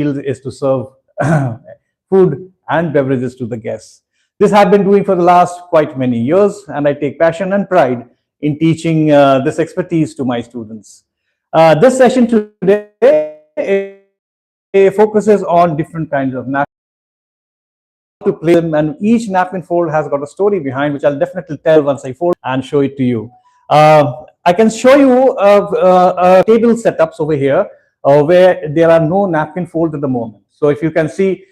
is to serve food and beverages to the guests. This I've been doing for the last quite many years, and I take passion and pride in teaching this expertise to my students. This session today focuses on different kinds of napkins, to play them, and each napkin fold has got a story behind, which I'll definitely tell once I fold and show it to you. I can show you table setups over here where there are no napkin folds at the moment. So if you can see,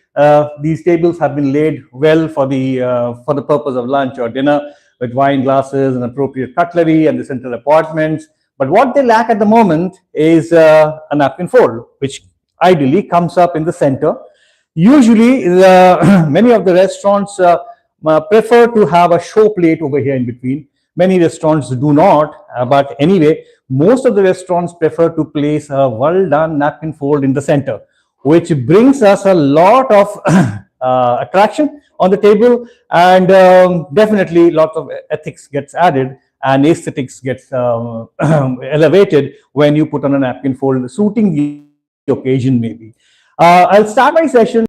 these tables have been laid well for the purpose of lunch or dinner, with wine glasses and appropriate cutlery and the central appointments. But what they lack at the moment is a napkin fold, which ideally comes up in the center. Usually, many of the restaurants prefer to have a show plate over here in between. Many restaurants do not, but anyway, most of the restaurants prefer to place a well-done napkin fold in the center, which brings us a lot of attraction on the table, and definitely lots of ethics gets added and aesthetics gets elevated when you put on a napkin fold, suiting the occasion maybe. I'll start my session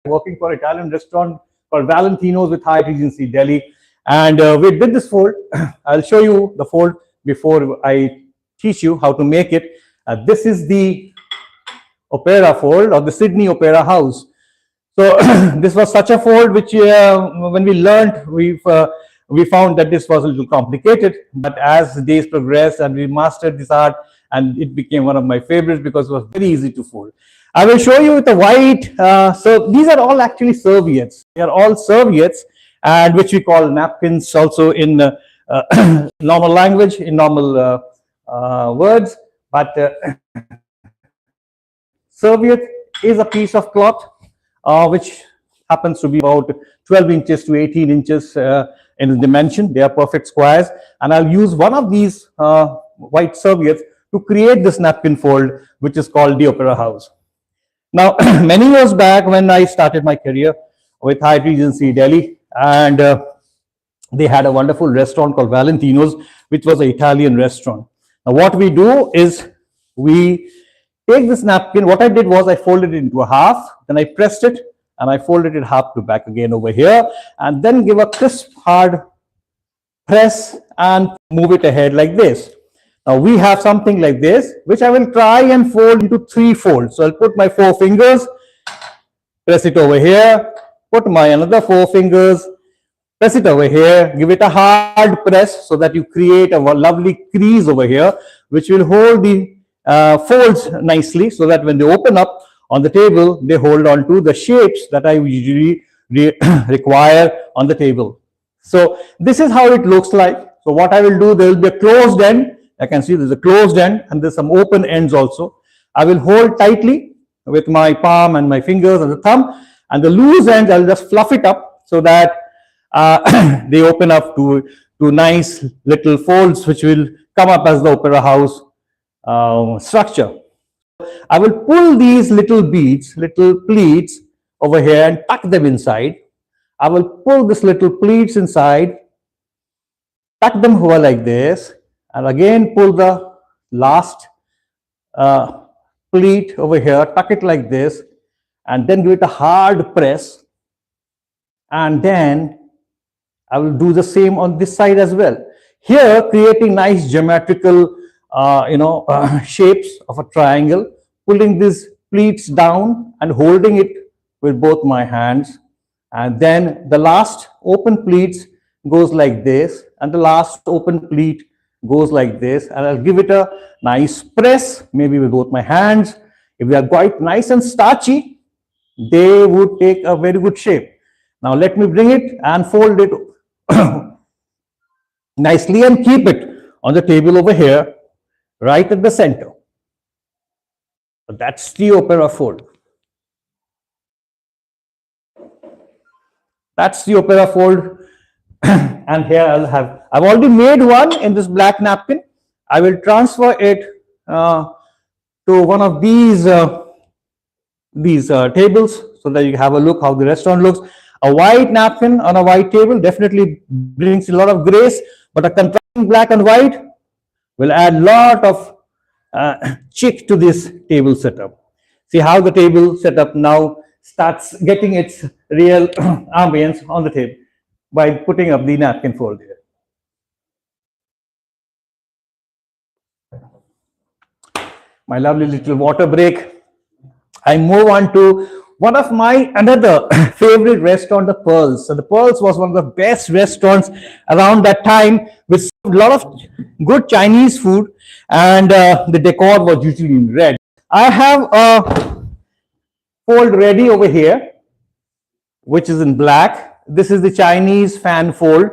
working for an Italian restaurant called Valentino's with Hyatt Regency Delhi, and we did this fold. I'll show you the fold before I teach you how to make it. This is the Opera fold of the Sydney Opera House. So this was such a fold which when we learned, we found that this was a little complicated, but as the days progressed and we mastered this art, and it became one of my favorites because it was very easy to fold. I will show you with the white. So these are all actually serviettes. They are all serviettes, and which we call napkins also in normal language, in normal words. But serviette is a piece of cloth which happens to be about 12 inches to 18 inches in dimension. They are perfect squares, and I'll use one of these white serviettes to create this napkin fold, which is called the Opera House. Now, many years back when I started my career with Hyatt Regency Delhi, and they had a wonderful restaurant called Valentino's, which was an Italian restaurant. Now, what we do is we take this napkin. What I did was I folded it into a half, then I pressed it, and I folded it half to back again over here, and then give a crisp, hard press and move it ahead like this. Now we have something like this, which I will try and fold into 3 folds. So I'll put my 4 fingers, press it over here, put my another 4 fingers, press it over here, give it a hard press so that you create a lovely crease over here, which will hold the folds nicely, so that when they open up on the table, they hold on to the shapes that I usually require on the table. So this is how it looks like. So what I will do, there will be a closed end. I can see there's a closed end and there's some open ends also. I will hold tightly with my palm and my fingers and the thumb, and the loose ends I'll just fluff it up so that they open up to nice little folds which will come up as the Opera House structure. I will pull these little beads, little pleats over here and tuck them inside. I will pull this little pleats inside, tuck them over like this, and again pull the last pleat over here, tuck it like this, and then give it a hard press. And then I will do the same on this side as well. Here, creating nice geometrical shapes of a triangle, pulling these pleats down and holding it with both my hands. And then the last open pleats goes like this, and the last open pleat goes like this, and I'll give it a nice press, maybe with both my hands. If they are quite nice and starchy, they would take a very good shape. Now let me bring it and fold it nicely and keep it on the table over here, right at the center. So that's the Opera fold. That's the Opera fold. And here I've already made one in this black napkin. I will transfer it to one of these tables so that you have a look how the restaurant looks. A white napkin on a white table definitely brings a lot of grace, but a contrasting black and white will add a lot of chic to this table setup. See how the table setup now starts getting its real ambience on the table by putting up the napkin fold here. My lovely little water break. I move on to one of my another favorite restaurant, the Pearls. So the Pearls was one of the best restaurants around that time with a lot of good Chinese food, and the decor was usually in red. I have a fold ready over here, which is in black. This is the Chinese fan fold,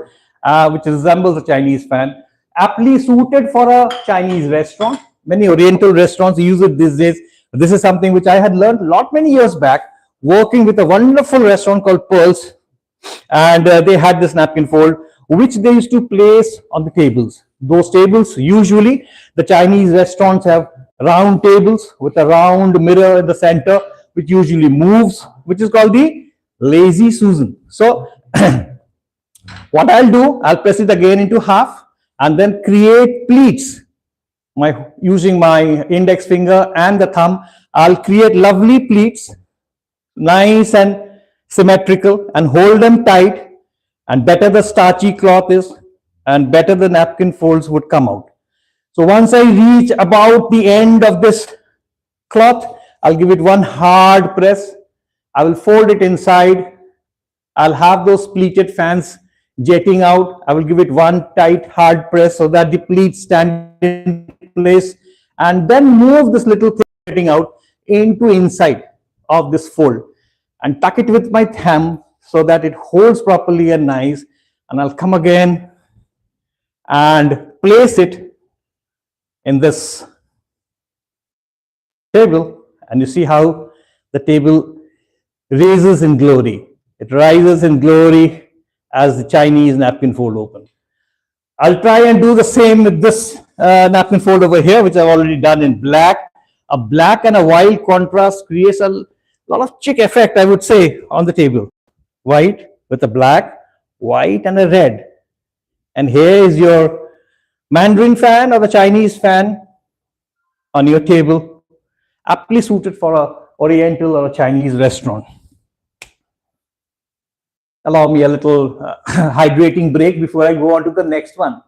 which resembles a Chinese fan, aptly suited for a Chinese restaurant. Many Oriental restaurants use it these days. This is something which I had learned many years back, working with a wonderful restaurant called Pearls, and they had this napkin fold, which they used to place on the tables. Those tables, usually the Chinese restaurants have round tables with a round mirror in the center, which usually moves, which is called the lazy Susan. So what I'll do, I'll press it again into half and then create pleats. Using my index finger and the thumb, I'll create lovely pleats, nice and symmetrical, and hold them tight, and better the starchy cloth is, and better the napkin folds would come out. So once I reach about the end of this cloth, I'll give it one hard press. I will fold it inside. I'll have those pleated fans jetting out. I will give it one tight hard press so that the pleats stand in place, and then move this little thing jetting out into inside of this fold and tuck it with my thumb so that it holds properly and nice. And I'll come again and place it in this table, and you see how the table rises in glory. It rises in glory as the Chinese napkin fold open. I'll try and do the same with this napkin fold over here, which I've already done in black. A black and a white contrast creates a lot of chic effect, I would say, on the table. White with a black, white and a red. And here is your Mandarin fan or the Chinese fan on your table, aptly suited for a Oriental or a Chinese restaurant. Allow me a little hydrating break before I go on to the next one.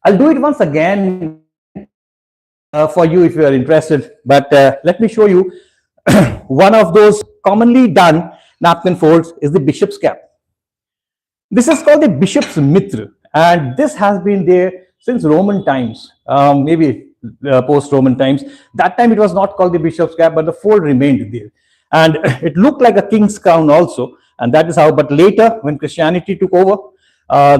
I'll do it once again for you if you are interested, but let me show you one of those commonly done napkin folds is the bishop's cap. This is called the bishop's mitra, and this has been there since Roman times, maybe post-Roman times. That time it was not called the bishop's cap, but the fold remained there. And it looked like a king's crown also, and that is how, but later when Christianity took over,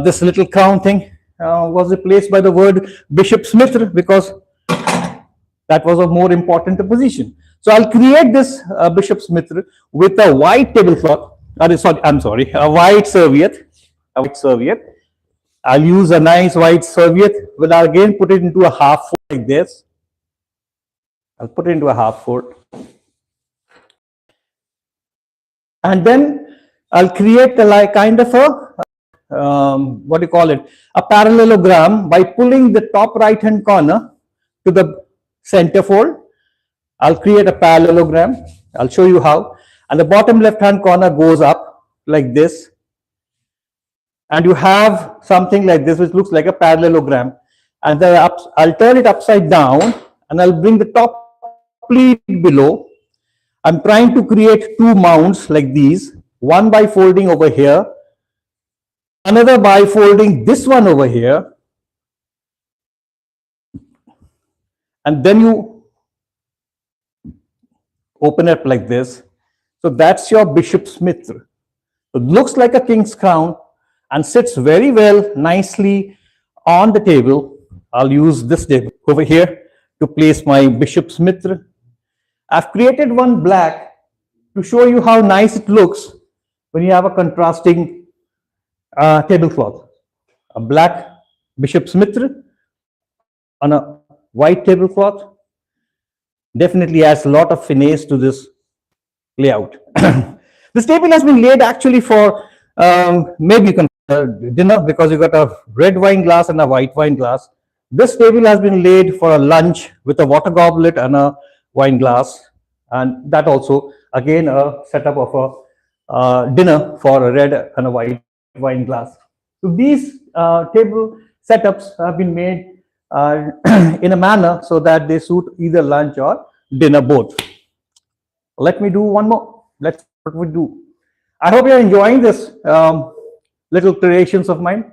this little crown thing was replaced by the word bishop's mitra, because that was a more important position. So I'll create this bishop's mitra with a white tablecloth, a white serviette, I'll use a nice white serviette. Will again put it into a half fold like this. I'll put it into a half fold. And then I'll create a kind of a, what do you call it? A parallelogram by pulling the top right hand corner to the center fold. I'll create a parallelogram. I'll show you how. And the bottom left hand corner goes up like this. And you have something like this, which looks like a parallelogram. And then I'll turn it upside down and I'll bring the top pleat below. I'm trying to create two mounts like these, one by folding over here, another by folding this one over here. And then you open it like this. So that's your bishop's mitra. It looks like a king's crown and sits very well, nicely on the table. I'll use this table over here to place my bishop's mitra. I've created one black to show you how nice it looks when you have a contrasting tablecloth. A black bishop's mitra on a white tablecloth definitely adds a lot of finesse to this layout. This table has been laid actually for Maybe you can dinner because you got a red wine glass and a white wine glass. This table has been laid for a lunch with a water goblet and a wine glass, and that also again a setup of a dinner for a red and a white wine glass. So these table setups have been made in a manner so that they suit either lunch or dinner both. Let me do one more. Let's see what we do. I hope you're enjoying this little creations of mine.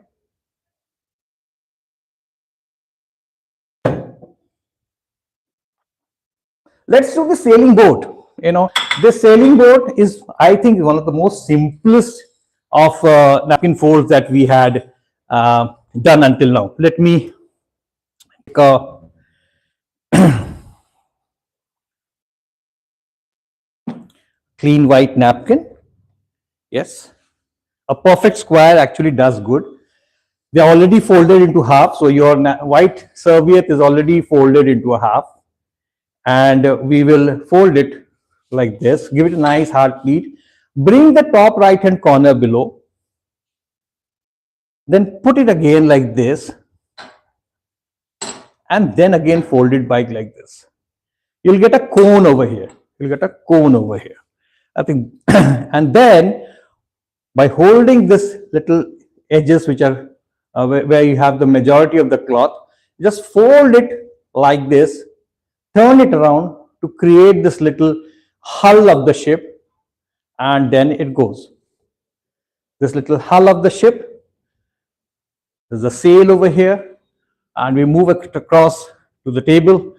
Let's do the sailing boat. You know, this sailing boat is, I think, one of the most simplest of napkin folds that we had done until now. Let me take a clean white napkin. Yes, a perfect square actually does good. They're already folded into half, so your white serviette is already folded into a half, and we will fold it like this. Give it a nice hard pleat. Bring the top right hand corner below, then put it again like this, and then again fold it back like this. You'll get a cone over here. You'll get a cone over here. I think, and then by holding this little edges which are where you have the majority of the cloth, just fold it like this, turn it around to create this little hull of the ship, and then it goes. This little hull of the ship, there's a sail over here, and we move it across to the table.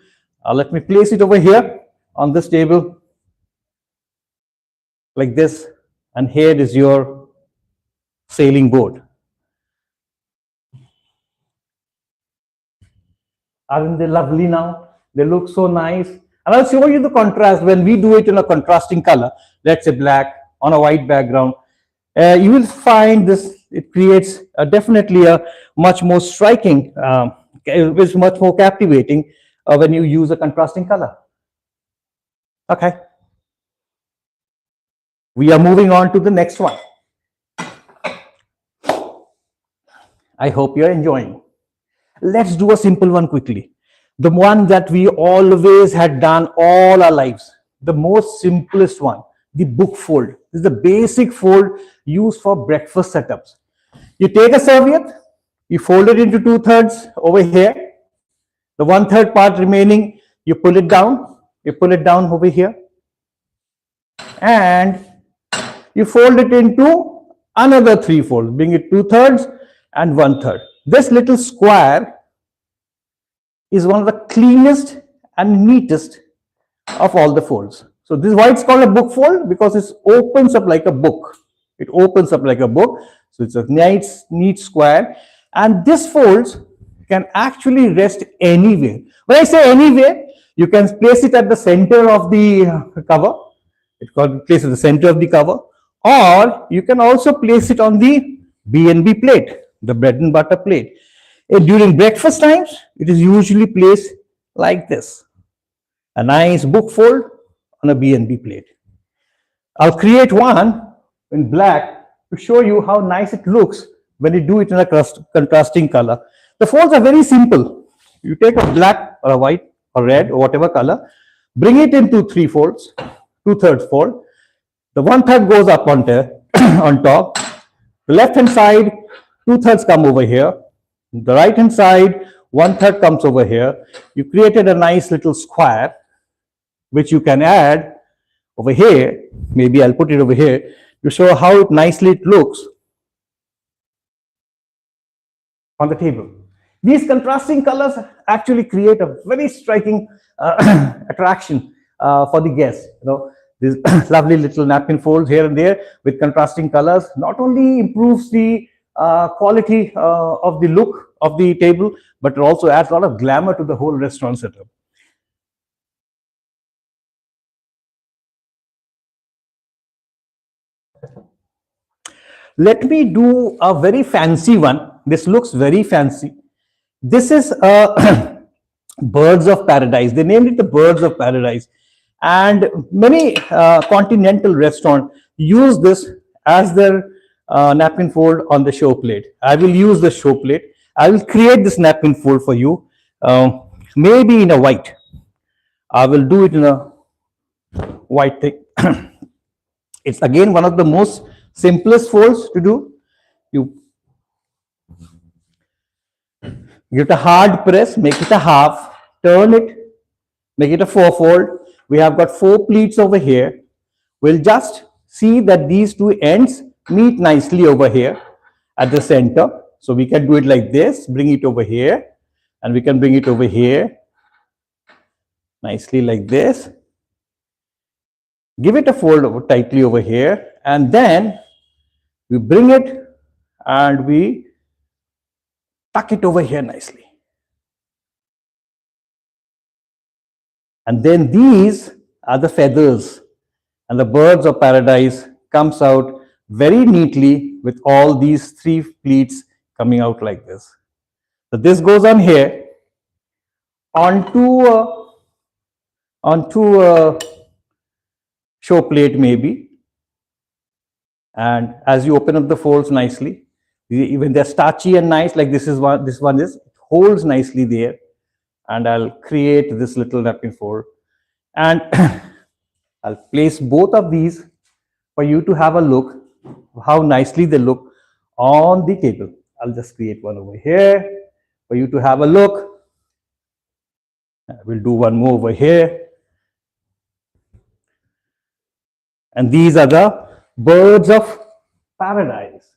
Let me place it over here on this table like this, and here is your sailing boat. Aren't they lovely now? They look so nice. And I'll show you the contrast when we do it in a contrasting color, let's say black on a white background. You will find this, it creates definitely a much more striking, it's much more captivating when you use a contrasting color. Okay. We are moving on to the next one. I hope you're enjoying. Let's do a simple one quickly. The one that we always had done all our lives. The most simplest one, the book fold. This is the basic fold used for breakfast setups. You take a serviette, you fold it into 2/3 over here. The 1/3 part remaining, you pull it down. You pull it down over here. And you fold it into another 3 folds, bring it 2/3 and 1/3. This little square is one of the cleanest and neatest of all the folds. So this is why it's called a book fold, because it opens up like a book. It opens up like a book. So it's a nice, neat square. And this folds can actually rest anywhere. When I say anywhere, you can place it at the center of the cover. It's called place at the center of the cover. Or you can also place it on the B&B plate, the bread and butter plate. During breakfast times, it is usually placed like this. A nice book fold on a B&B plate. I'll create one in black to show you how nice it looks when you do it in a contrasting color. The folds are very simple. You take a black or a white or red or whatever color, bring it into 3 folds, 2/3 fold. The 1/3 goes up on, on top. The left hand side, 2/3 come over here. The right hand side, 1/3 comes over here. You created a nice little square, which you can add over here. Maybe I'll put it over here to show how nicely it looks on the table. These contrasting colors actually create a very striking attraction for the guests. You know, these lovely little napkin folds here and there with contrasting colors not only improves the quality of the look of the table, but it also adds a lot of glamour to the whole restaurant setup. Let me do a very fancy one. This looks very fancy. This is birds of paradise. They named it the birds of paradise. And many continental restaurants use this as their napkin fold on the show plate. I will use the show plate. I will create this napkin fold for you, maybe in a white. I will do it in a white thing. It's again one of the most simplest folds to do. You give it a hard press, make it a half, turn it, make it a four fold. We have got four pleats over here. We'll just see that these two ends meet nicely over here at the center. So we can do it like this, bring it over here, and we can bring it over here nicely like this. Give it a fold over tightly over here, and then we bring it and we tuck it over here nicely. And then these are the feathers, and the birds of paradise comes out very neatly with all these three pleats coming out like this. So this goes on here onto a show plate maybe, and as you open up the folds nicely, even they're starchy and nice, like this one is, it holds nicely there. And I'll create this little napkin fold, and I'll place both of these for you to have a look how nicely they look on the table. I'll just create one over here for you to have a look. We'll do one more over here. And these are the birds of paradise.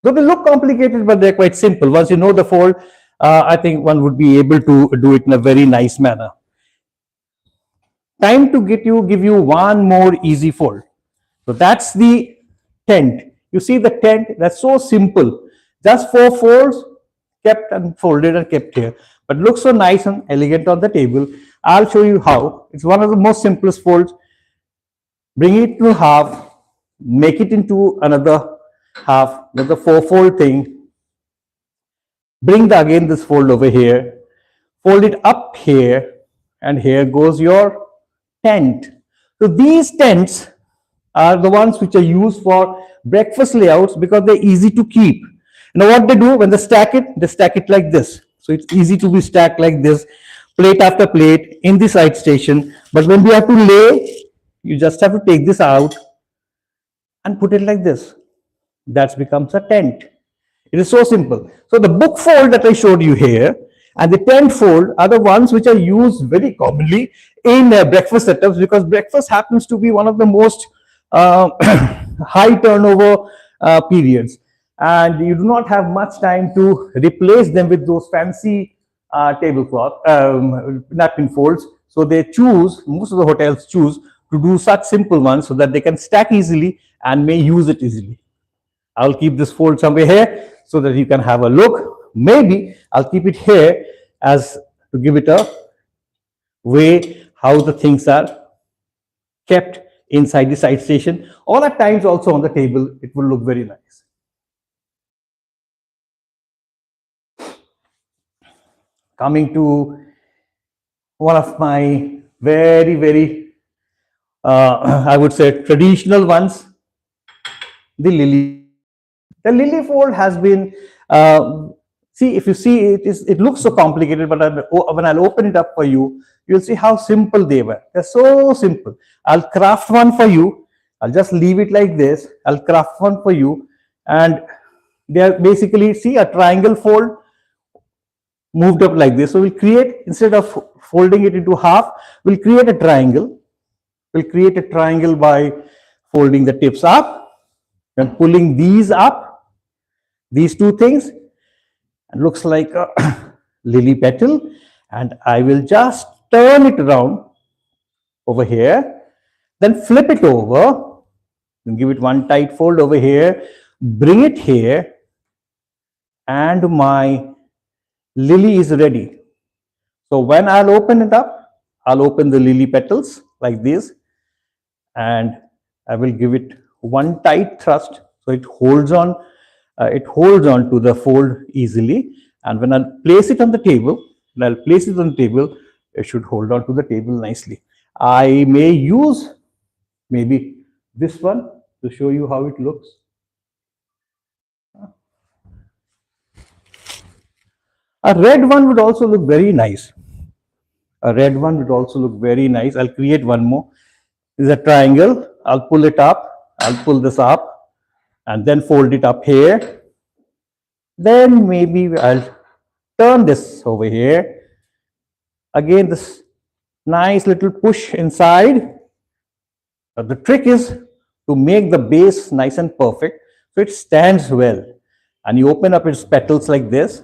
So they look complicated, but they're quite simple. Once you know the fold, I think one would be able to do it in a very nice manner. Time to give you one more easy fold. So that's the tent. You see the tent, that's so simple. Just four folds, kept and folded and kept here. But looks so nice and elegant on the table. I'll show you how. It's one of the most simplest folds. Bring it to half, make it into another half with the four fold thing. Bring again this fold over here, fold it up here, and here goes your tent. So these tents are the ones which are used for breakfast layouts because they're easy to keep. Now what they do when they stack it like this. So it's easy to be stacked like this, plate after plate in the side station. But when we have to lay, you just have to take this out and put it like this. That becomes a tent. It is so simple. So the book fold that I showed you here and the tent fold are the ones which are used very commonly in breakfast setups, because breakfast happens to be one of the most high turnover periods, and you do not have much time to replace them with those fancy tablecloth napkin folds. So they choose, most of the hotels choose to do such simple ones so that they can stack easily and may use it easily. I'll keep this fold somewhere here so that you can have a look. Maybe I'll keep it here as to give it a way how the things are kept inside the side station, or at times also on the table. It will look very nice. Coming to one of my very I would say traditional ones, the lily. The lily fold has been, see, if you see it looks so complicated, but when I'll open it up for you, you'll see how simple they were. They're so simple. I'll craft one for you. I'll just leave it like this. I'll craft one for you, and they're basically, see, a triangle fold moved up like this. So we'll create, instead of folding it into half, we'll create a triangle. We'll create a triangle by folding the tips up and pulling these up, these two things. It looks like a lily petal, and I will just turn it around over here, then flip it over and give it one tight fold over here, bring it here, and my lily is ready. So when I'll open it up, I'll open the lily petals like this, and I will give it one tight thrust so it holds on to the fold easily. And when I'll place it on the table, it should hold on to the table nicely. I may use maybe this one to show you how it looks. A red one would also look very nice. A red one would also look very nice. I'll create one more. This is a triangle. I'll pull it up. I'll pull this up and then fold it up here. Then maybe I'll turn this over here. Again, this nice little push inside. The trick is to make the base nice and perfect so it stands well. And you open up its petals like this,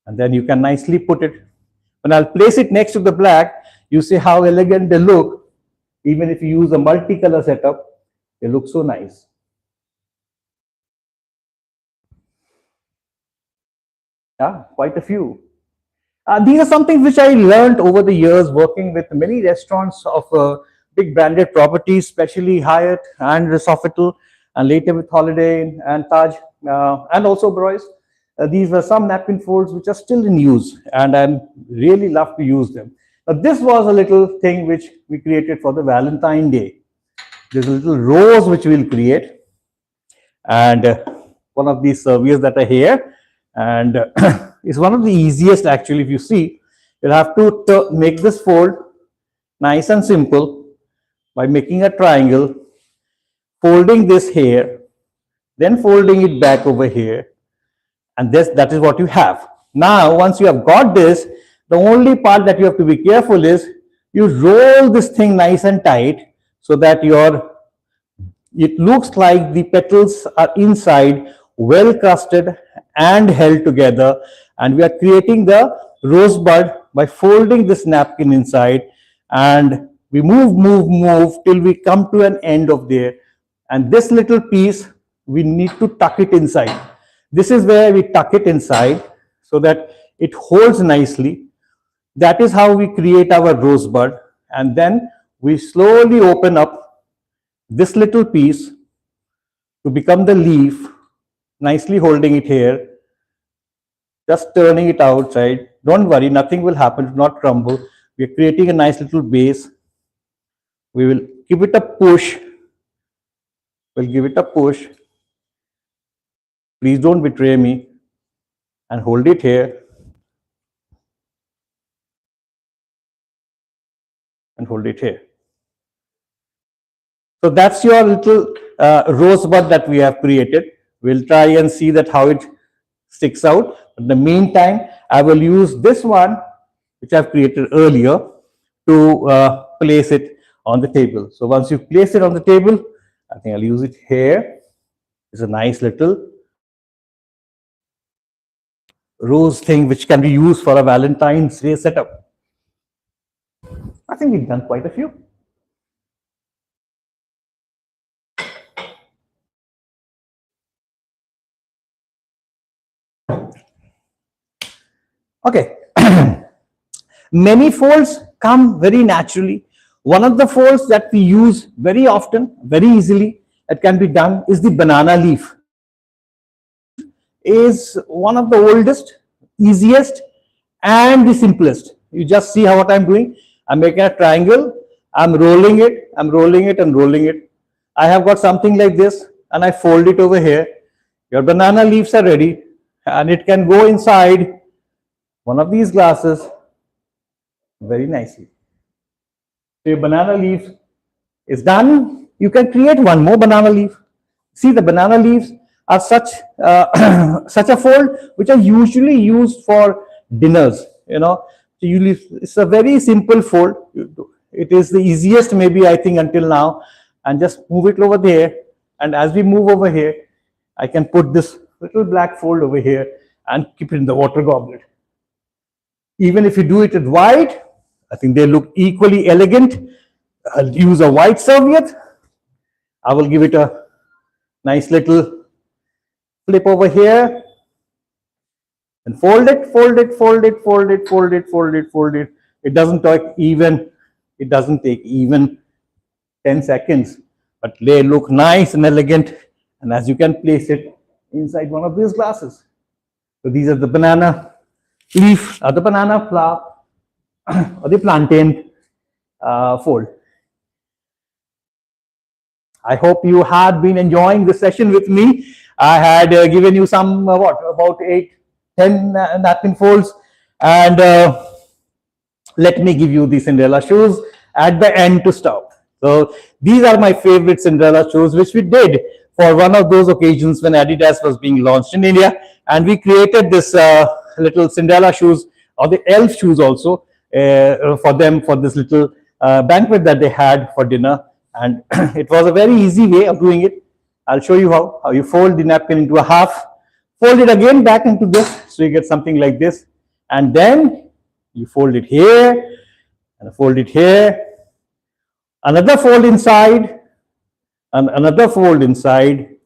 and then you can nicely put it. When I'll place it next to the black, you see how elegant they look. Even if you use a multicolor setup, they look so nice. Yeah, quite a few. These are something which I learned over the years working with many restaurants of big branded properties, especially Hyatt and Sofitel, and later with Holiday Inn and Taj, and also Broyce. These were some napkin folds which are still in use, and I really love to use them. Now, this was a little thing which we created for the Valentine Day. There's a little rose which we'll create, and one of these serviers that are here, and it's one of the easiest actually. If you see, you'll have to make this fold nice and simple by making a triangle, folding this here, then folding it back over here, and that is what you have. Now, once you have got this, the only part that you have to be careful is you roll this thing nice and tight so that it looks like the petals are inside, well crusted and held together, and we are creating the rosebud by folding this napkin inside, and we move till we come to an end of there, and this little piece we need to tuck it inside. This is where we tuck it inside so that it holds nicely. That is how we create our rosebud, and then we slowly open up this little piece to become the leaf, nicely holding it here, just turning it outside. Don't worry, nothing will happen, it will not crumble. We are creating a nice little base. We will give it a push. We'll give it a push. Please don't betray me, and hold it here. And hold it here. So that's your little rosebud that we have created. We'll try and see that how it sticks out. In the meantime, I will use this one, which I've created earlier, to place it on the table. So once you place it on the table, I think I'll use it here. It's a nice little rose thing which can be used for a Valentine's Day setup. I think we've done quite a few. Okay. Many folds come very naturally. One of the folds that we use very often, very easily, that can be done is the banana leaf. Is one of the oldest, easiest, and the simplest. You just see how what I'm doing. I'm making a triangle. I'm rolling it. I'm rolling it and rolling it. I have got something like this, and I fold it over here. Your banana leaves are ready, and it can go inside one of these glasses very nicely. So your banana leaf is done. You can create one more banana leaf. See, the banana leaves are such such a fold which are usually used for dinners. It's a very simple fold. It is the easiest, maybe I think until now, and just move it over there. And as we move over here, I can put this little black fold over here and keep it in the water goblet. Even if you do it with white, I think they look equally elegant. I'll use a white serviette. I will give it a nice little flip over here and fold it, fold it, fold it, fold it, fold it, fold it, fold it. It doesn't take even 10 seconds, but they look nice and elegant. And as you can place it inside one of these glasses. So these are the banana leaf, or the banana flower, or the plantain fold. I hope you had been enjoying this session with me. I had given you some, about 8, 10 napkin folds. And let me give you the Cinderella shoes at the end to stop. So these are my favorite Cinderella shoes, which we did for one of those occasions when Adidas was being launched in India. And we created this little Cinderella shoes, or the elf shoes also, for them, for this little banquet that they had for dinner. And it was a very easy way of doing it. I'll show you how you fold the napkin into a half, fold it again back into this, so you get something like this. And then you fold it here, and fold it here, another fold inside, and another fold inside,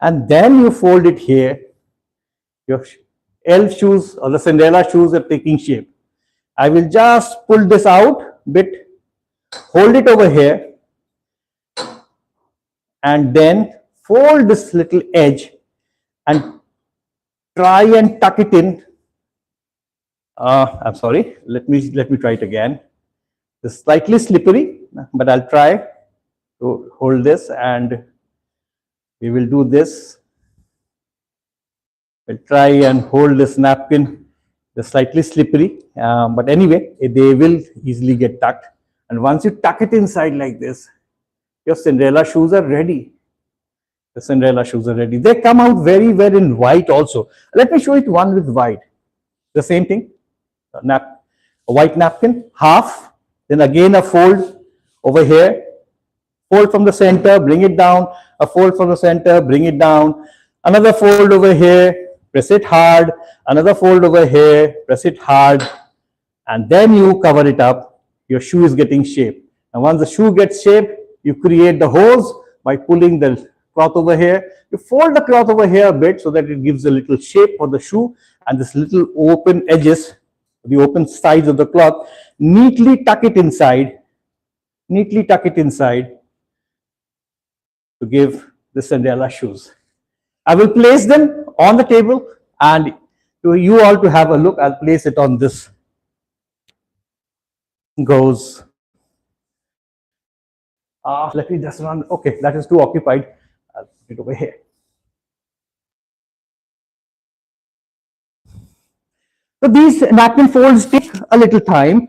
and then you fold it here. Your elf shoes or the Cinderella shoes are taking shape. I will just pull this out bit, hold it over here, and then fold this little edge and try and tuck it in. I'm sorry, let me try it again. It's slightly slippery, but I'll try to hold this, and we will do this. We'll try and hold this napkin. They're slightly slippery, but anyway, they will easily get tucked. And once you tuck it inside like this, your Cinderella shoes are ready. The Cinderella shoes are ready. They come out very well in white also. Let me show you one with white. The same thing. A white napkin, half, then again a fold over here, fold from the center, bring it down, a fold from the center, bring it down, another fold over here, press it hard, another fold over here, press it hard, and then you cover it up. Your shoe is getting shape. And once the shoe gets shape, you create the holes by pulling the cloth over here. You fold the cloth over here a bit so that it gives a little shape for the shoe, and this little open edges, the open sides of the cloth, neatly tuck it inside, to give the Cinderella shoes. I will place them on the table, and to you all to have a look. I'll place it on this. Goes. Let me just run. Okay, that is too occupied. I'll put it over here. So these napkin folds take a little time,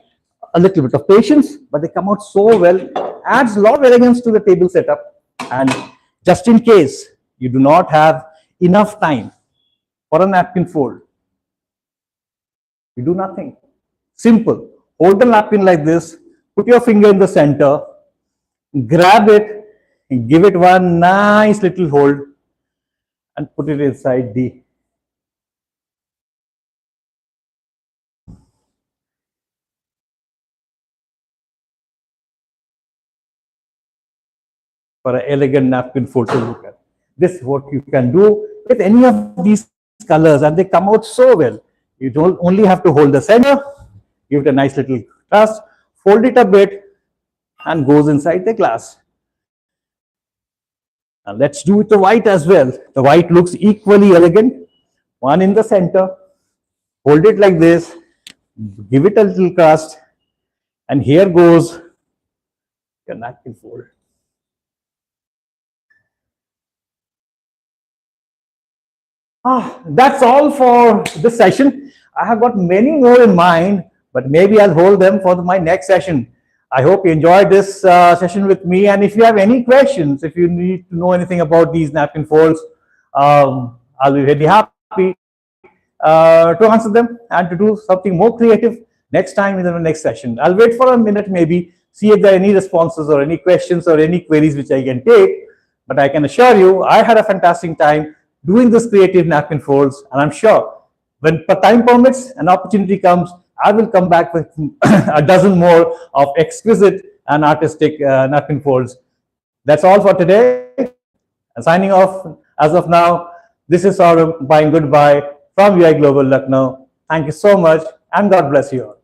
a little bit of patience, but they come out so well, adds a lot of elegance to the table setup. And just in case you do not have enough time for a napkin fold, you do nothing. Simple. Hold the napkin like this, put your finger in the center, grab it, and give it one nice little hold, and put it inside the for an elegant napkin fold to look at. This is what you can do with any of these colors, and they come out so well. You don't only have to hold the center, give it a nice little thrust, fold it a bit, and goes inside the glass. And let's do it the white as well. The white looks equally elegant. One in the center, hold it like this, give it a little thrust, and here goes your napkin fold. That's all for this session. I have got many more in mind, but maybe I'll hold them for my next session. I hope you enjoyed this session with me. And if you have any questions, if you need to know anything about these napkin folds, I'll be very happy to answer them and to do something more creative next time in the next session. I'll wait for a minute, maybe, see if there are any responses or any questions or any queries which I can take. But I can assure you, I had a fantastic time doing this creative napkin folds, and I'm sure when time permits, an opportunity comes, I will come back with a dozen more of exquisite and artistic napkin folds. That's all for today. And signing off as of now, this is Sourabh buying goodbye from UEI Global Lucknow. Thank you so much, and God bless you all.